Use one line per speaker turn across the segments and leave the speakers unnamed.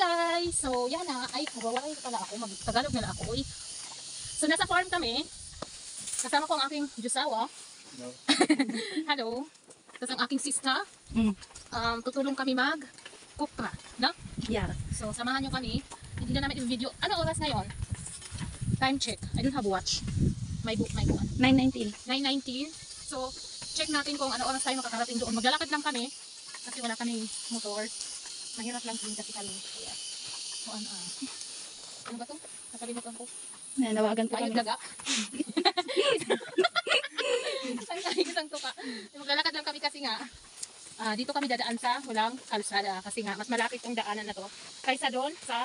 guys! So, yan na. Ay, magwawalay pala ako. Mag-Tagalog na lang ako. Uy. So, nasa farm kami. Kasama ko ang aking Diyosawa. No. Hello. Tapos ang aking sista. Tutulong kami mag-kupra. No?
Yeah.
So, samahan nyo kami. Hindi na namin i-video. Ano oras ngayon? Time check. I don't have watch. May book.
9:19.
9:19. So, check natin kung ano oras tayo makakarating doon. Maglalakad lang kami. Kasi wala kami motor. Mahirap lang din kasi kami. Kaya, so, ano ba ito? Nakalimutan ko.
Nanawagan ko
kami.
kami.
Daga. Isang tuka. Maglalakad lang kami kasi nga, dito kami dadaan sa walang kalsada. Kasi nga, mas malapit yung daanan na to. Kaysa doon sa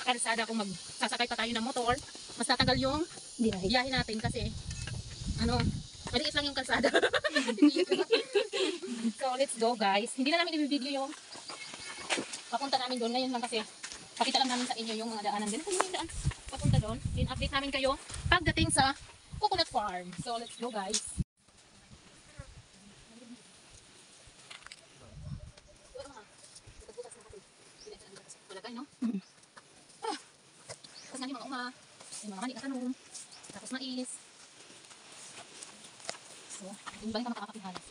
kalsada kung magsasakay pa tayo ng motor, mas tatagal yung biyahe natin kasi, maliit lang yung kalsada. So, let's go guys. Hindi na namin i-video yung papunta namin doon. Ngayon lang kasi pakita lang namin sa inyo yung mga daanan din. Kung yung daan papunta doon, in-update namin kayo pagdating sa coconut farm. So, let's go guys. Palagay, no? Tapos nga yung mga yung mga mani katanong, tapos mais. So, yung ba yung makakapihalas?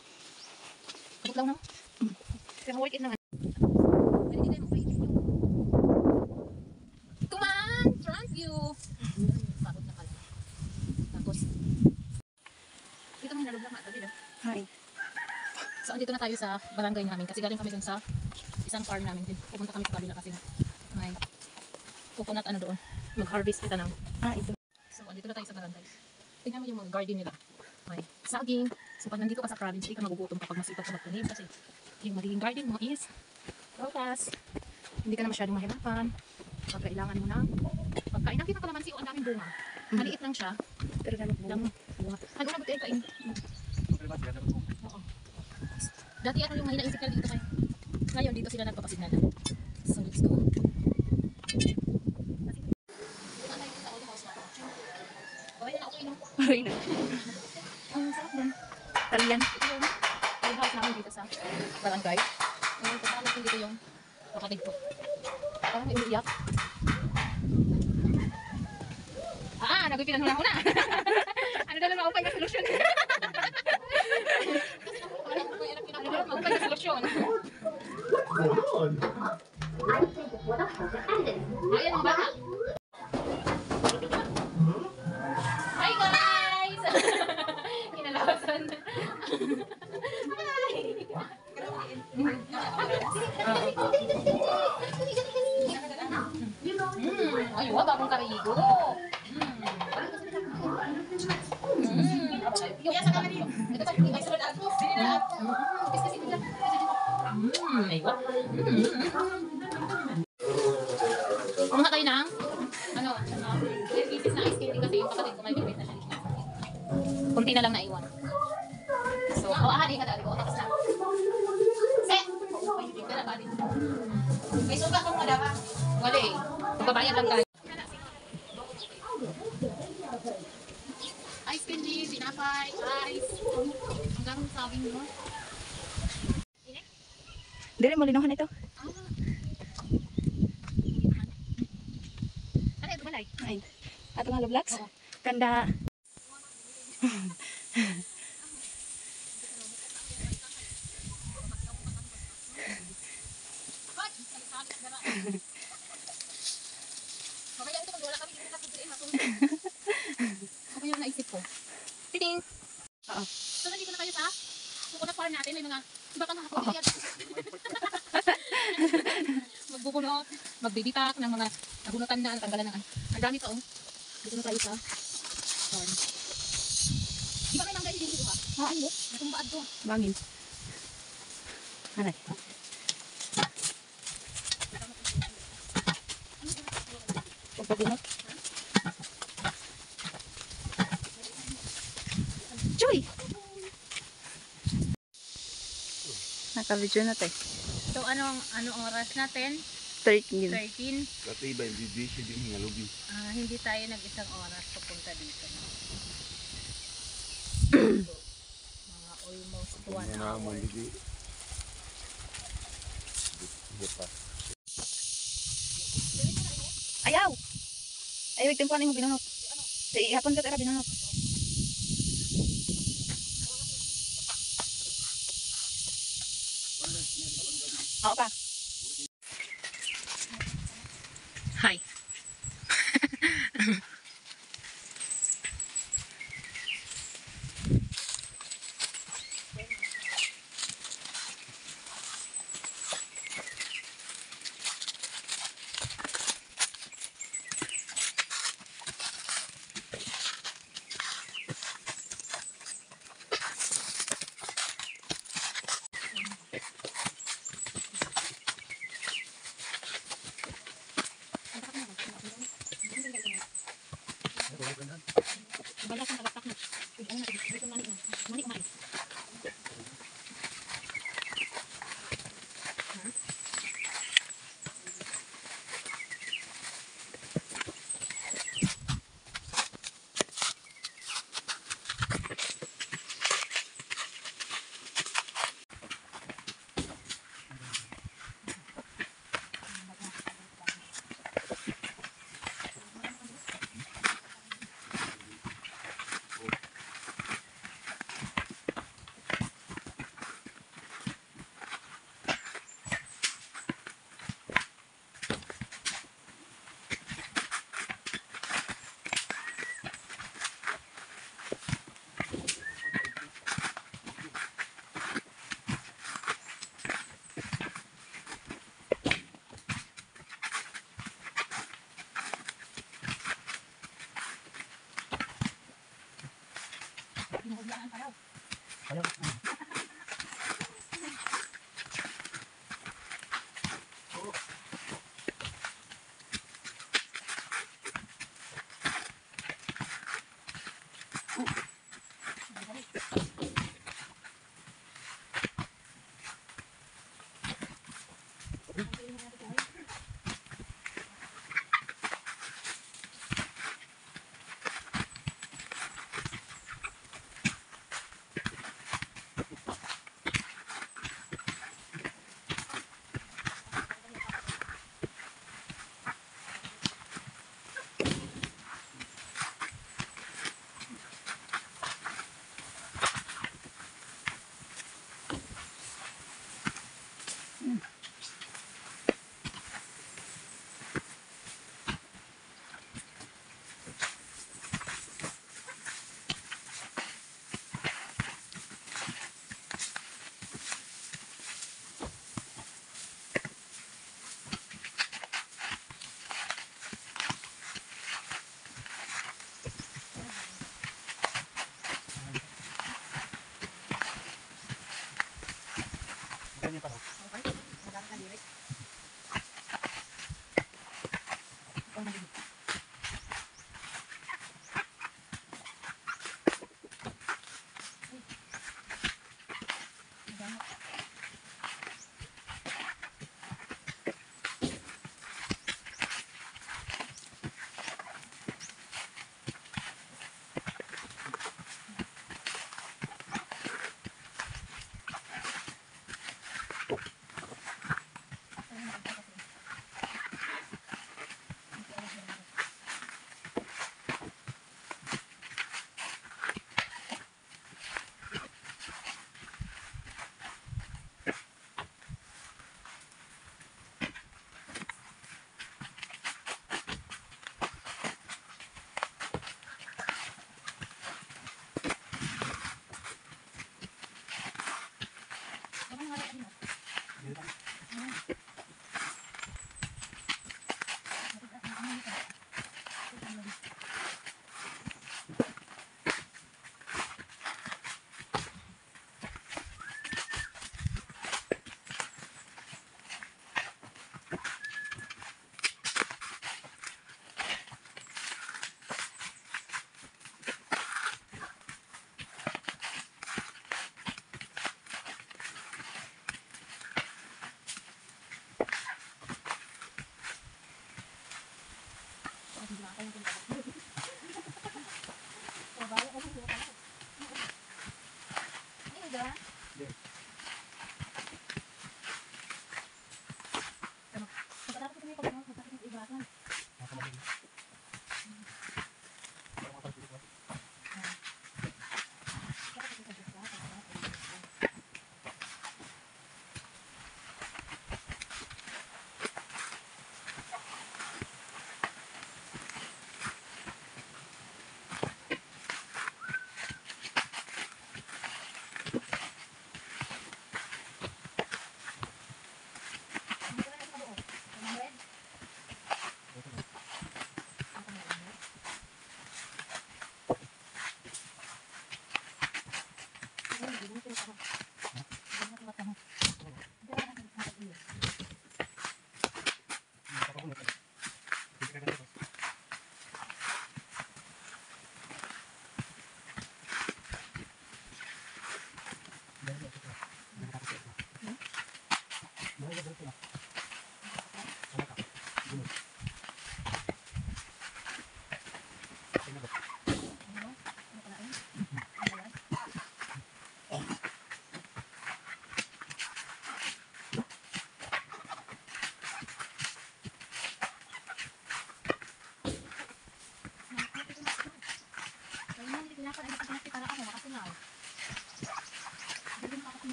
Pagod lang, no? Pero worth it naman. Come on! Front view! Pagod na pala. Tapos, dito may nalog lang matabi, no?
Hi.
So, andito na tayo sa barangay namin kasi galing kami dun sa isang farm namin din. Pupunta kami sa kabila kasi may coconut doon. Mag-harvest kita ng
Ito.
So, andito na tayo sa barangay. Tingnan mo yung mga garden nila. May saging. So, pag nandito ka sa province, hindi ka magugutom kapag masipag ka magtanim kasi yung magiging garden mo is prutas. Hindi ka na masyadong mahirapan. Pag kailangan mo ng pagkain. Nakita ko naman ang daming bunga. Maliit lang siya.
Pero ganun bunga.
Ano na buti kain? Oo. Dati yung may naisip ka dito kayo. Ngayon dito sila nagpapasignan. So, let's go.
Okay na.
Ang sarap din.
Talian.
Ito yung house namin dito sa barangay. Ngayon, kasama natin dito yung kapatid ko. Parang may umiiyak. Nagpipinanong na ako na. Ano daw lang maupay na solusyon? Ano daw maupay na solusyon? Ayan ang bata. Hi guys! Kinalawasan. Ay, bagong karigo. Kumuha tayo ng 10 pieces na ice candy kasi yung kapatid ko may bibit na siya. Kunti na lang naiwan. So, ahali ka dali ko. Tapos na. Set! May suga kong madama. Wala eh. Magbabayad lang tayo. Ice candy, tinapay, ice. Hanggang sabing mo.
Dili mo linohan ito.
Ano ito balay?
Ay. Ato nga vlogs.
Oo.
Kanda.
Mamaya ito magwala kami. Ako yung naisip ko. Titing!
Oo.
So, nandito na kayo sa coconut farm natin. May mga iba kang nakakapagayad. Magbubunot, magbibitak ng mga nabunutan na, natanggalan ng ang dami pa dito na tayo sa farm. Di ba may mangga dito ha?
Ano?
Natumbaad to.
Bangin. Anay. Pagpabunot. Joy! Naka-video na tayo.
So, anong oras natin?
13.
13.
Dati iba yung bibisyo din nga lubi.
Hindi tayo nag-isang oras papunta dito. Mga almost 1 hour.
Ayaw. Ayaw, igtimpuan mo binunot. Ihapon ka tara binunot. Oo pa.
Hi.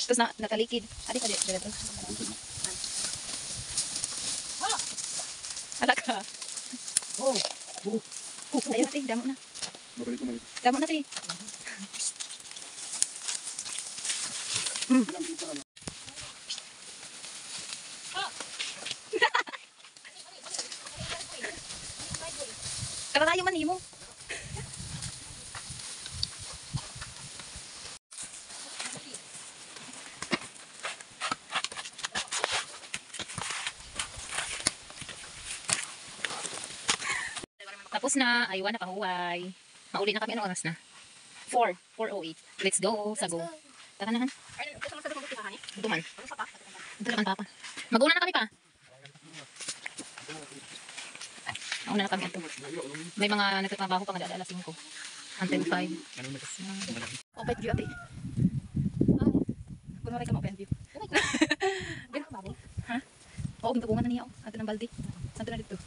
Terus nakalikid. Adik. Ala ka. Ayun natin, damo na. Damo na, ti. Tara tayo man, himo.
Tapos na, aywan na pahuway. Mauli na kami, anong oras na? 4:08. Let's go, sago. Tara na, han. Ito man. Ito lang ang papa. Mag-una na kami pa. Mauna na kami ito. May mga nagtatrabaho pa nga alas 5. Until 5.
Open view, ate. Kunwari ka mo open view. Ha? Oo, bintabungan na niya. Ato ng baldi. Saan na dito?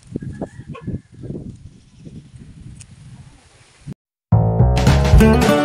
Thank you.